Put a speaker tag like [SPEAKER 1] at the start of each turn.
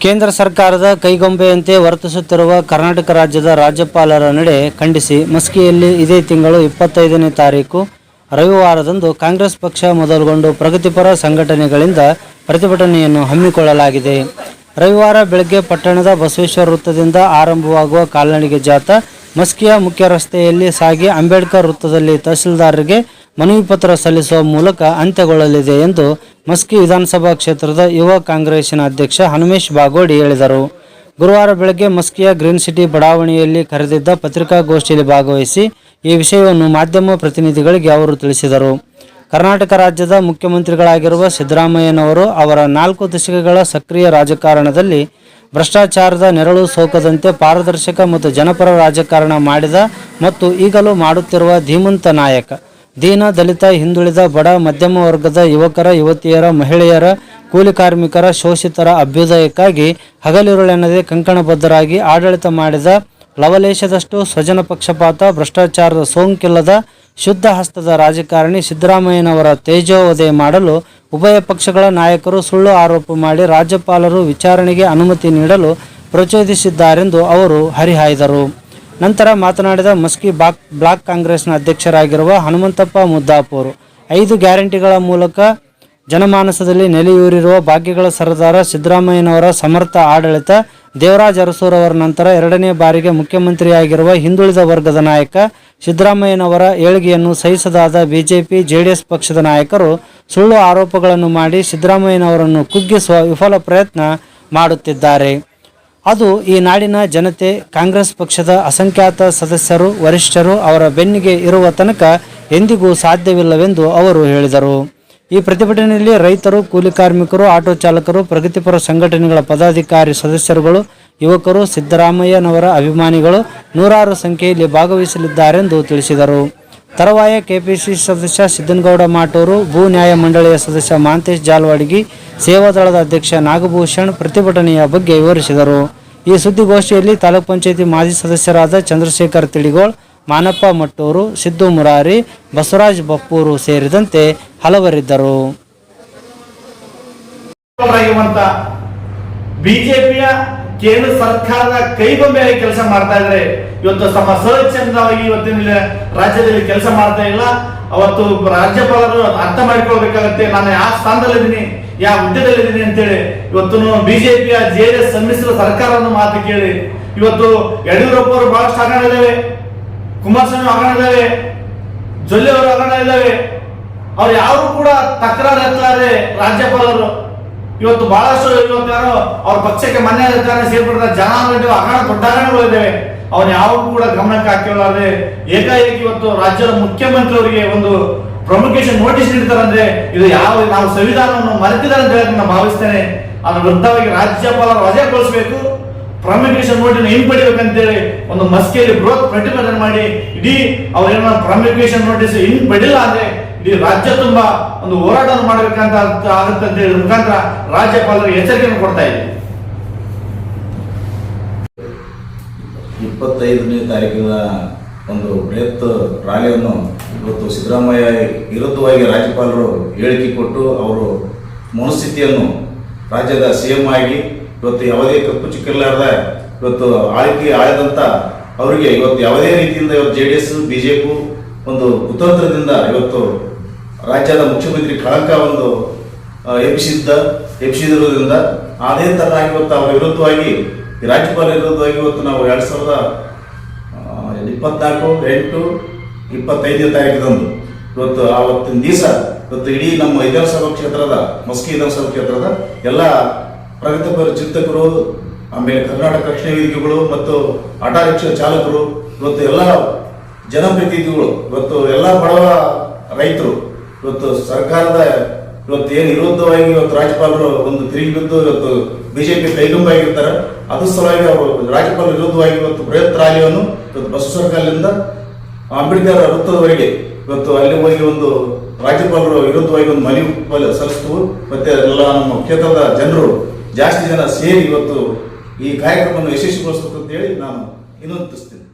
[SPEAKER 1] ಕೇಂದ್ರ ಸರ್ಕಾರದ ಕೈಗೊಂಬೆಯಂತೆ ವರ್ತಿಸುತ್ತಿರುವ ಕರ್ನಾಟಕ ರಾಜ್ಯದ ರಾಜ್ಯಪಾಲರ ನಡೆ ಖಂಡಿಸಿ ಮಸ್ಕಿಯಲ್ಲಿ ಇದೇ ತಿಂಗಳು 25ನೇ ತಾರೀಕು ರವಿವಾರದಂದು ಕಾಂಗ್ರೆಸ್ ಪಕ್ಷ ಮೊದಲುಗೊಂಡು ಪ್ರಗತಿಪರ ಸಂಘಟನೆಗಳಿಂದ ಪ್ರತಿಭಟನೆಯನ್ನು ಹಮ್ಮಿಕೊಳ್ಳಲಾಗಿದೆ. ರವಿವಾರ ಬೆಳಗ್ಗೆ ಪಟ್ಟಣದ ಬಸವೇಶ್ವರ ವೃತ್ತದಿಂದ ಆರಂಭವಾಗುವ ಕಾಲ್ನಡಿಗೆ ಜಾಥಾ ಮಸ್ಕಿಯ ಮುಖ್ಯ ರಸ್ತೆಯಲ್ಲಿ ಸಾಗಿ ಅಂಬೇಡ್ಕರ್ ವೃತ್ತದಲ್ಲಿ ತಹಸೀಲ್ದಾರ್ಗೆ ಮನವಿ ಪತ್ರ ಸಲ್ಲಿಸುವ ಮೂಲಕ ಅಂತ್ಯಗೊಳ್ಳಲಿದೆ ಎಂದು ಮಸ್ಕಿ ವಿಧಾನಸಭಾ ಕ್ಷೇತ್ರದ ಯುವ ಕಾಂಗ್ರೆಸ್ಸಿನ ಅಧ್ಯಕ್ಷ ಹನುಮೇಶ್ ಬಾಗೋಡಿ ಹೇಳಿದರು. ಗುರುವಾರ ಬೆಳಗ್ಗೆ ಮಸ್ಕಿಯ ಗ್ರೀನ್ ಸಿಟಿ ಬಡಾವಣೆಯಲ್ಲಿ ಕರೆದಿದ್ದ ಪತ್ರಿಕಾಗೋಷ್ಠಿಯಲ್ಲಿ ಭಾಗವಹಿಸಿ ಈ ವಿಷಯವನ್ನು ಮಾಧ್ಯಮ ಪ್ರತಿನಿಧಿಗಳಿಗೆ ಅವರು ತಿಳಿಸಿದರು. ಕರ್ನಾಟಕ ರಾಜ್ಯದ ಮುಖ್ಯಮಂತ್ರಿಗಳಾಗಿರುವ ಸಿದ್ದರಾಮಯ್ಯನವರು ಅವರ 4 ದಶಕಗಳ ಸಕ್ರಿಯ ರಾಜಕಾರಣದಲ್ಲಿ ಭ್ರಷ್ಟಾಚಾರದ ನೆರಳು ಸೋಕದಂತೆ ಪಾರದರ್ಶಕ ಮತ್ತು ಜನಪರ ರಾಜಕಾರಣ ಮಾಡಿದ ಮತ್ತು ಈಗಲೂ ಮಾಡುತ್ತಿರುವ ಧೀಮಂತ ನಾಯಕ. ದೀನ ದಲಿತ, ಹಿಂದುಳಿದ, ಬಡ, ಮಧ್ಯಮ ವರ್ಗದ ಯುವಕರ, ಯುವತಿಯರ, ಮಹಿಳೆಯರ, ಕೂಲಿ ಕಾರ್ಮಿಕರ, ಶೋಷಿತರ ಅಭ್ಯುದಯಕ್ಕಾಗಿ ಹಗಲಿರುಳೆನ್ನದೆ ಕಂಕಣಬದ್ಧರಾಗಿ ಆಡಳಿತ ಮಾಡಿದ ಲವಲೇಶದಷ್ಟು ಸ್ವಜನ ಪಕ್ಷಪಾತ, ಭ್ರಷ್ಟಾಚಾರದ ಸೋಂಕಿಲ್ಲದ ಶುದ್ಧ ಹಸ್ತದ ರಾಜಕಾರಣಿ ಸಿದ್ದರಾಮಯ್ಯನವರ ತೇಜೋವಧೆ ಮಾಡಲು ಉಭಯ ಪಕ್ಷಗಳ ನಾಯಕರು ಸುಳ್ಳು ಆರೋಪ ಮಾಡಿ ರಾಜ್ಯಪಾಲರು ವಿಚಾರಣೆಗೆ ಅನುಮತಿ ನೀಡಲು ಪ್ರಚೋದಿಸಿದ್ದಾರೆಂದು ಅವರು ಹರಿಹಾಯ್ದರು. ನಂತರ ಮಾತನಾಡಿದ ಮಸ್ಕಿ ಬ್ಲಾಕ್ ಕಾಂಗ್ರೆಸ್ನ ಅಧ್ಯಕ್ಷರಾಗಿರುವ ಹನುಮಂತಪ್ಪ ಮುದ್ದಾಪುರ್, 5 ಗ್ಯಾರಂಟಿಗಳ ಮೂಲಕ ಜನಮಾನಸದಲ್ಲಿ ನೆಲೆಯೂರಿರುವ ಭಾಗ್ಯಗಳ ಸರದಾರ ಸಿದ್ದರಾಮಯ್ಯನವರ ಸಮರ್ಥ ಆಡಳಿತ, ದೇವರಾಜ ಅರಸೂರವರ ನಂತರ 2ನೇ ಬಾರಿಗೆ ಮುಖ್ಯಮಂತ್ರಿಯಾಗಿರುವ ಹಿಂದುಳಿದ ವರ್ಗದ ನಾಯಕ ಸಿದ್ದರಾಮಯ್ಯನವರ ಏಳಿಗೆಯನ್ನು ಸಹಿಸದಾದ ಬಿಜೆಪಿ ಜೆಡಿಎಸ್ ಪಕ್ಷದ ನಾಯಕರು ಸುಳ್ಳು ಆರೋಪಗಳನ್ನು ಮಾಡಿ ಸಿದ್ದರಾಮಯ್ಯನವರನ್ನು ಕುಗ್ಗಿಸುವ ವಿಫಲ ಪ್ರಯತ್ನ ಮಾಡುತ್ತಿದ್ದಾರೆ. ಅದು ಈ ನಾಡಿನ ಜನತೆ, ಕಾಂಗ್ರೆಸ್ ಪಕ್ಷದ ಅಸಂಖ್ಯಾತ ಸದಸ್ಯರು, ವರಿಷ್ಠರು ಅವರ ಬೆನ್ನಿಗೆ ಇರುವ ತನಕ ಎಂದಿಗೂ ಸಾಧ್ಯವಿಲ್ಲವೆಂದು ಅವರು ಹೇಳಿದರು. ಈ ಪ್ರತಿಭಟನೆಯಲ್ಲಿ ರೈತರು, ಕೂಲಿ ಕಾರ್ಮಿಕರು, ಆಟೋ ಚಾಲಕರು, ಪ್ರಗತಿಪರ ಸಂಘಟನೆಗಳ ಪದಾಧಿಕಾರಿ ಸದಸ್ಯರುಗಳು, ಯುವಕರು, ಸಿದ್ದರಾಮಯ್ಯನವರ ಅಭಿಮಾನಿಗಳು ನೂರಾರು ಸಂಖ್ಯೆಯಲ್ಲಿ ಭಾಗವಹಿಸಲಿದ್ದಾರೆಂದು ತಿಳಿಸಿದರು. ತರುವಾಯ ಕೆಪಿಸಿಸಿ ಸದಸ್ಯ ಸಿದ್ದನಗೌಡ ಮಾಟೂರು, ಭೂ ನ್ಯಾಯ ಮಂಡಳಿಯ ಸದಸ್ಯ ಮಹಾಂತೇಶ್ ಜಾಲವಾಡಗಿ, ಸೇವಾದಳದ ಅಧ್ಯಕ್ಷ ನಾಗಭೂಷಣ್ ಪ್ರತಿಭಟನೆಯ ಬಗ್ಗೆ ವಿವರಿಸಿದರು. ಈ ಸುದ್ದಿಗೋಷ್ಠಿಯಲ್ಲಿ ತಾಲೂಕ್ ಪಂಚಾಯತಿ ಮಾಜಿ ಸದಸ್ಯರಾದ ಚಂದ್ರಶೇಖರ್ ತಿಳಿಗೋಳ್, ಮಾನಪ್ಪ ಮಟ್ಟೂರು, ಸಿದ್ದು ಮುರಾರಿ, ಬಸವರಾಜ್ ಬಪ್ಪೂರು ಸೇರಿದಂತೆ ಹಲವರಿದ್ದರು.
[SPEAKER 2] ಬಿಜೆಪಿಯ ಕೇಂದ್ರ ಸರ್ಕಾರದ ಕೈಗೊಂಬೆಯಾಗಿ ಕೆಲಸ ಮಾಡ್ತಾ ಇದ್ರೆ ಇವತ್ತು ತಮ್ಮ ಸ್ವಚ್ಛಂದವಾಗಿ ಇವತ್ತಿನ ರಾಜ್ಯದಲ್ಲಿ ಕೆಲಸ ಮಾಡ್ತಾ ಇಲ್ಲ. ಅವತ್ತು ರಾಜ್ಯಪಾಲರು ಅರ್ಥ ಮಾಡಿಕೊಳ್ಬೇಕಾಗತ್ತೆ, ನಾನು ಯಾವ ಸ್ಥಾನದಲ್ಲಿದ್ದೀನಿ, ಯಾವ ಹುದ್ದೆದಲ್ಲಿದ್ದೀನಿ ಅಂತೇಳಿ. ಇವತ್ತು ಬಿಜೆಪಿಯ ಜೆಡಿಎಸ್ ಸಮ್ಮಿಶ್ರ ಸರ್ಕಾರವನ್ನು ಮಾತು ಕೇಳಿ ಇವತ್ತು ಯಡಿಯೂರಪ್ಪ ಅವರು ಬಹಳಷ್ಟು ಹಗರಣ ಇದ್ದಾವೆ, ಕುಮಾರಸ್ವಾಮಿ ಹಗರಣ ಇದ್ದಾವೆ, ಜೊಲ್ಲೆ ಅವರು ಹಗರಣ ಇದ್ದಾವೆ. ಅವ್ರು ಯಾರು ಕೂಡ ತಕರಾರು ಎತ್ತಲಾರೆ ರಾಜ್ಯಪಾಲರು. ಇವತ್ತು ಬಹಳಷ್ಟು ಇವತ್ತು ಯಾರೋ ಅವ್ರ ಪಕ್ಷಕ್ಕೆ ಮನೆ ಸೇರ್ಪಡಿದ ಜನ ಹಗರಣ ದೊಡ್ಡ ಹಗರಣಗಳು ಇದ್ದಾವೆ. ಅವ್ರು ಯಾವ ಕೂಡ ಗಮನಕ್ಕೆ ಹಾಕಿಕೊಳ್ಳಾರೆ ಏಕಾಏಕಿ ಇವತ್ತು ರಾಜ್ಯದ ಮುಖ್ಯಮಂತ್ರಿ ಅವರಿಗೆ ಒಂದು ಪ್ರಮುಖೇಶನ್ ನೋಟಿಸ್ ನೀಡ್ತಾರೆ ಅಂದ್ರೆ ಇದು ಯಾವ ನಾವು ಸಂವಿಧಾನವನ್ನು ಮರೆತಿದ್ದಾರೆ ಅಂತ ಹೇಳಿ ನಾನು ಭಾವಿಸ್ತೇನೆ. ಅದ್ರ ವಿರುದ್ಧವಾಗಿ ರಾಜ್ಯಪಾಲರು ವಜಾಗೊಳಿಸಬೇಕು, ಪ್ರಮುಖೇಶನ್ ನೋಟಿಸ್ ಹಿಂಪಡಿಬೇಕಂತೇಳಿ ಒಂದು ಮಸ್ಕಿಯಲ್ಲಿ ಬೃಹತ್ ಪ್ರತಿಭಟನೆ ಮಾಡಿ ಇಡೀ ಅವ್ರೇನೋ ಪ್ರಮುಖೇಶನ್ ನೋಟಿಸ್ ಹಿಂಪಡಿಲ್ಲ ಅಂದ್ರೆ ಇಡೀ ರಾಜ್ಯ ತುಂಬಾ ಒಂದು ಹೋರಾಟ ಮಾಡಬೇಕಂತ ಆಗುತ್ತೆ ಅಂತ ಹೇಳಿ ಮುಖಾಂತರ ರಾಜ್ಯಪಾಲರಿಗೆ ಎಚ್ಚರಿಕೆಯನ್ನು ಕೊಡ್ತಾ ಇದ್ದೀವಿ.
[SPEAKER 3] 25ನೇ ತಾರೀಕಿನ ಒಂದು ಬೃಹತ್ ರ್ಯಾಲಿಯನ್ನು ಇವತ್ತು ಸಿದ್ದರಾಮಯ್ಯ ವಿರುದ್ಧವಾಗಿ ರಾಜ್ಯಪಾಲರು ಹೇಳಿಕೆ ಕೊಟ್ಟು ಅವರು ಮನಸ್ಥಿತಿಯನ್ನು ರಾಜ್ಯದ ಸಿಎಂ ಆಗಿ ಇವತ್ತು ಯಾವುದೇ ಕಪ್ಪು ಚಿಕ್ಕಿರಲಾರ್ದ ಇವತ್ತು ಆಳಿದಂಥ ಅವರಿಗೆ ಇವತ್ತು ಯಾವುದೇ ರೀತಿಯಿಂದ ಇವತ್ತು JDS BJP ಒಂದು ಕುತಂತ್ರದಿಂದ ಇವತ್ತು ರಾಜ್ಯದ ಮುಖ್ಯಮಂತ್ರಿ ಕಳಂಕ ಒಂದು ಎಬ್ಬಿಸಿರುವುದರಿಂದ ಅದೇ ಥರ ಇವತ್ತು ಅವರ ವಿರುದ್ಧವಾಗಿ ರಾಜ್ಯಪಾಲರ ವಿರುದ್ಧವಾಗಿ ಇವತ್ತು ನಾವು 2024/8/25ನೇ ತಾರೀಕಿದಂದು ಇವತ್ತು ಆವತ್ತಿನ ದಿವಸ ಇವತ್ತು ಇಡೀ ನಮ್ಮ ವಿಧಾನಸಭಾ ಕ್ಷೇತ್ರದ ಮಸ್ಕಿ ವಿಧಾನಸಭಾ ಕ್ಷೇತ್ರದ ಎಲ್ಲ ಪ್ರಗತಿಪರ ಚಿಂತಕರು, ಆಮೇಲೆ ಕರ್ನಾಟಕ ರಕ್ಷಣಾ ವೇದಿಕೆಗಳು ಮತ್ತು ಆಟೋ ರಿಕ್ಷಾ ಚಾಲಕರು, ಇವತ್ತು ಎಲ್ಲ ಜನಪ್ರತಿನಿಧಿಗಳು, ಇವತ್ತು ಎಲ್ಲ ಬಡವ ರೈತರು ಇವತ್ತು ಸರ್ಕಾರದ ಇವತ್ತು ಏನು ವಿರುದ್ಧವಾಗಿ ಇವತ್ತು ರಾಜ್ಯಪಾಲರು ಒಂದು ತಿರುಗಿ ಬಿದ್ದು ಇವತ್ತು ಬಿಜೆಪಿ ಕೈಗೊಂಬಾಗಿರ್ತಾರೆ. ಅದು ಸಲುವಾಗಿ ಅವರು ರಾಜ್ಯಪಾಲರ ವಿರುದ್ಧವಾಗಿ ಇವತ್ತು ಬೃಹತ್ ರ್ಯಾಲಿಯನ್ನು ಇವತ್ತು ಬಸ್ ಸರ್ಕಲ್ನಿಂದ ಅಂಬೇಡ್ಕರ್ ವೃತ್ತದವರೆಗೆ ಇವತ್ತು ಅಲ್ಲಿ ಹೋಗಿ ಒಂದು ರಾಜ್ಯಪಾಲರ ವಿರುದ್ಧವಾಗಿ ಒಂದು ಮನವಿ ಸಲ್ಲಿಸ್ತು. ಮತ್ತೆ ಎಲ್ಲ ನಮ್ಮ ಕ್ಷೇತ್ರದ ಜನರು ಜಾಸ್ತಿ ಜನ ಸೇರಿ ಇವತ್ತು ಈ ಕಾರ್ಯಕ್ರಮವನ್ನು ಯಶಸ್ವಿಗೊಳಿಸಬೇಕು ಅಂತ ಹೇಳಿ ನಾನು ವಿನಂತಿಸ್ತೇನೆ.